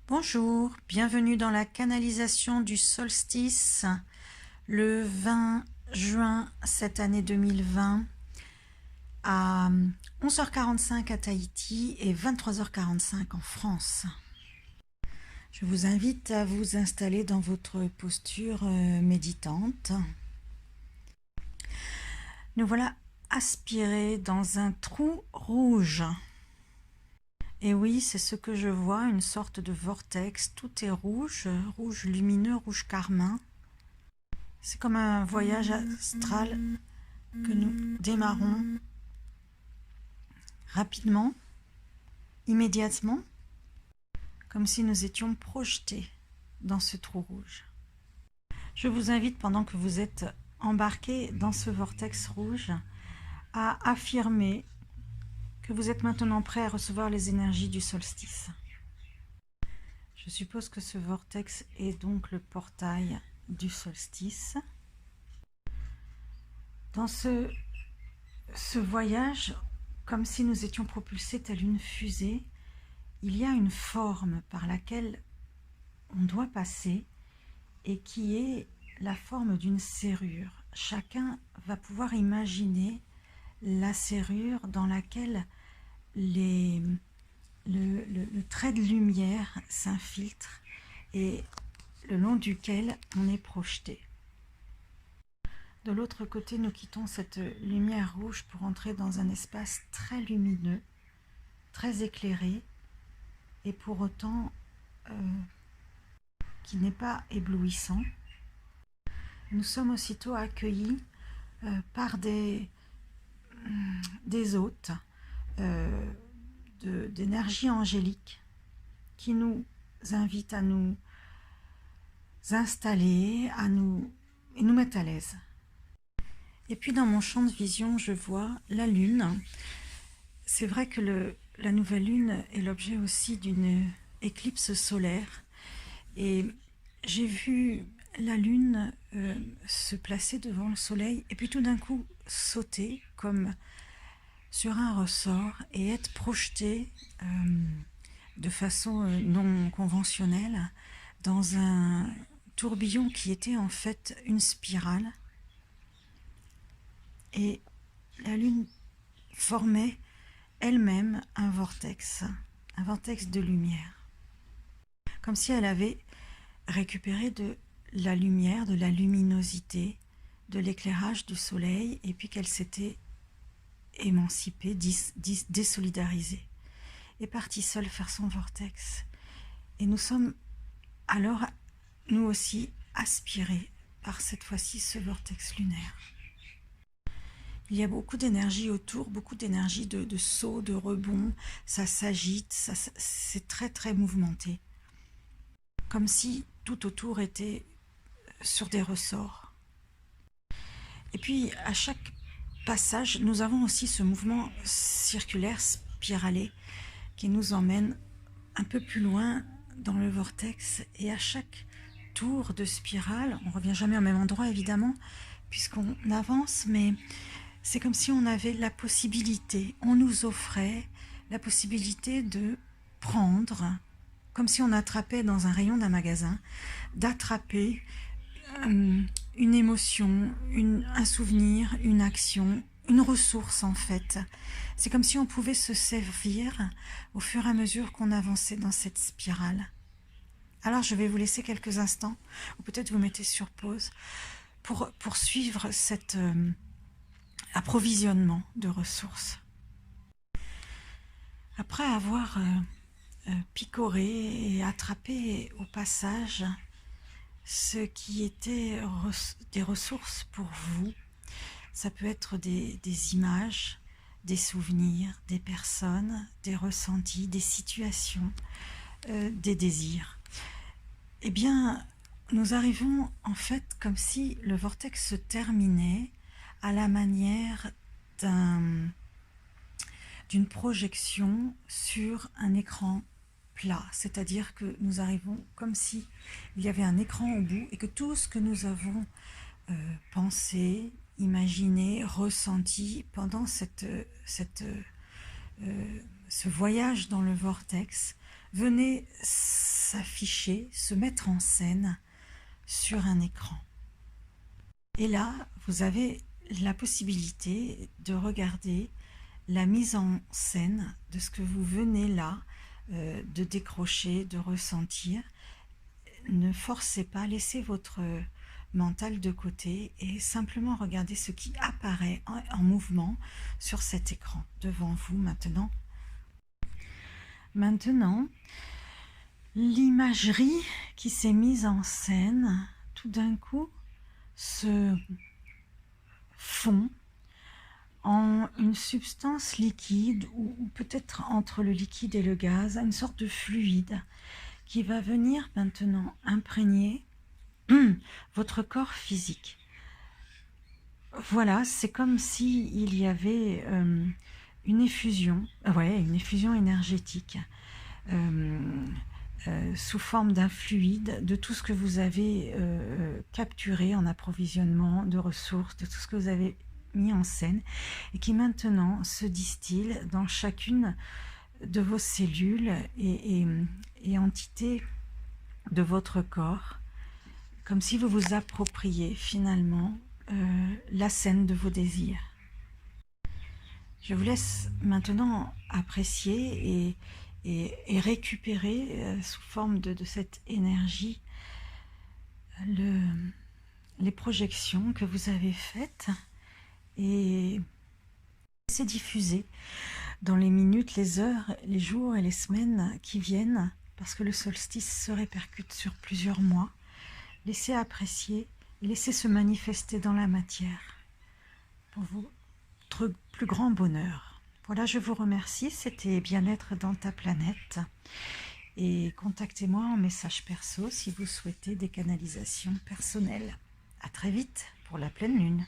Bonjour, bienvenue dans la canalisation du solstice le 20 juin cette année 2020 à 11h45 à Tahiti et 23h45 en France. Je vous invite à vous installer dans votre posture méditante. Nous voilà aspirés dans un trou rouge. Et oui, c'est ce que je vois, une sorte de vortex. Tout est rouge, rouge lumineux, rouge carmin. C'est comme un voyage astral que nous démarrons rapidement, immédiatement, comme si nous étions projetés dans ce trou rouge. Je vous invite, pendant que vous êtes embarqués dans ce vortex rouge, à affirmer que vous êtes maintenant prêt à recevoir les énergies du solstice. Je suppose que ce vortex est donc le portail du solstice. Dans ce voyage, comme si nous étions propulsés telle une fusée, il y a une forme par laquelle on doit passer et qui est la forme d'une serrure. Chacun va pouvoir imaginer la serrure dans laquelle le trait de lumière s'infiltre et le long duquel on est projeté. De l'autre côté, nous quittons cette lumière rouge pour entrer dans un espace très lumineux, très éclairé, et pour autant qui n'est pas éblouissant. Nous sommes aussitôt accueillis par des hôtes d'énergie angélique qui nous invitent à nous installer, et nous mettre à l'aise. Et puis dans mon champ de vision, je vois la Lune. C'est vrai que la nouvelle Lune est l'objet aussi d'une éclipse solaire. Et j'ai vu la Lune se placer devant le Soleil et puis tout d'un coup sauter comme sur un ressort et être projetée de façon non conventionnelle dans un tourbillon qui était en fait une spirale. Et la Lune formait elle-même un vortex de lumière. Comme si elle avait récupéré de la lumière, de la luminosité, de l'éclairage du soleil, et puis qu'elle s'était émancipée, désolidarisée, et partie seule faire son vortex. Et nous sommes alors, nous aussi, aspirés par cette fois-ci ce vortex lunaire. Il y a beaucoup d'énergie autour, beaucoup d'énergie de saut, de rebond, ça s'agite, c'est très très mouvementé. Comme si tout autour était sur des ressorts. Et puis à chaque passage, nous avons aussi ce mouvement circulaire, spiralé, qui nous emmène un peu plus loin dans le vortex. Et à chaque tour de spirale, on ne revient jamais au même endroit évidemment, puisqu'on avance, mais c'est comme si on avait la possibilité, on nous offrait la possibilité de prendre, comme si on attrapait dans un rayon d'un magasin, d'attraper une émotion, un souvenir, une action, une ressource en fait. C'est comme si on pouvait se servir au fur et à mesure qu'on avançait dans cette spirale. Alors je vais vous laisser quelques instants, ou peut-être vous mettez sur pause, pour suivre cet approvisionnement de ressources. Après avoir picoré et attrapé au passage ce qui était des ressources pour vous, ça peut être des images, des souvenirs, des personnes, des ressentis, des situations, des désirs. Eh bien, nous arrivons en fait comme si le vortex se terminait à la manière d'une projection sur un écran plat, c'est-à-dire que nous arrivons comme si il y avait un écran au bout et que tout ce que nous avons pensé, imaginé, ressenti pendant ce voyage dans le vortex venait s'afficher, se mettre en scène sur un écran. Et là, vous avez la possibilité de regarder la mise en scène de ce que vous venez là de décrocher, de ressentir. Ne forcez pas, laissez votre mental de côté et simplement regardez ce qui apparaît en mouvement sur cet écran devant vous maintenant. Maintenant, l'imagerie qui s'est mise en scène, tout d'un coup, se fond en une substance liquide ou peut-être entre le liquide et le gaz, une sorte de fluide qui va venir maintenant imprégner votre corps physique. Voilà, c'est comme si il y avait une effusion énergétique sous forme d'un fluide de tout ce que vous avez capturé en approvisionnement de ressources, de tout ce que vous avez mis en scène et qui maintenant se distille dans chacune de vos cellules et entités de votre corps, comme si vous vous appropriez finalement la scène de vos désirs. Je vous laisse maintenant apprécier et récupérer sous forme de cette énergie les projections que vous avez faites et laissez diffuser dans les minutes, les heures, les jours et les semaines qui viennent, parce que le solstice se répercute sur plusieurs mois. Laissez apprécier, laissez se manifester dans la matière pour votre plus grand bonheur. Voilà, je vous remercie, c'était Bien-être dans ta planète. Et contactez-moi en message perso si vous souhaitez des canalisations personnelles. À très vite pour la pleine lune.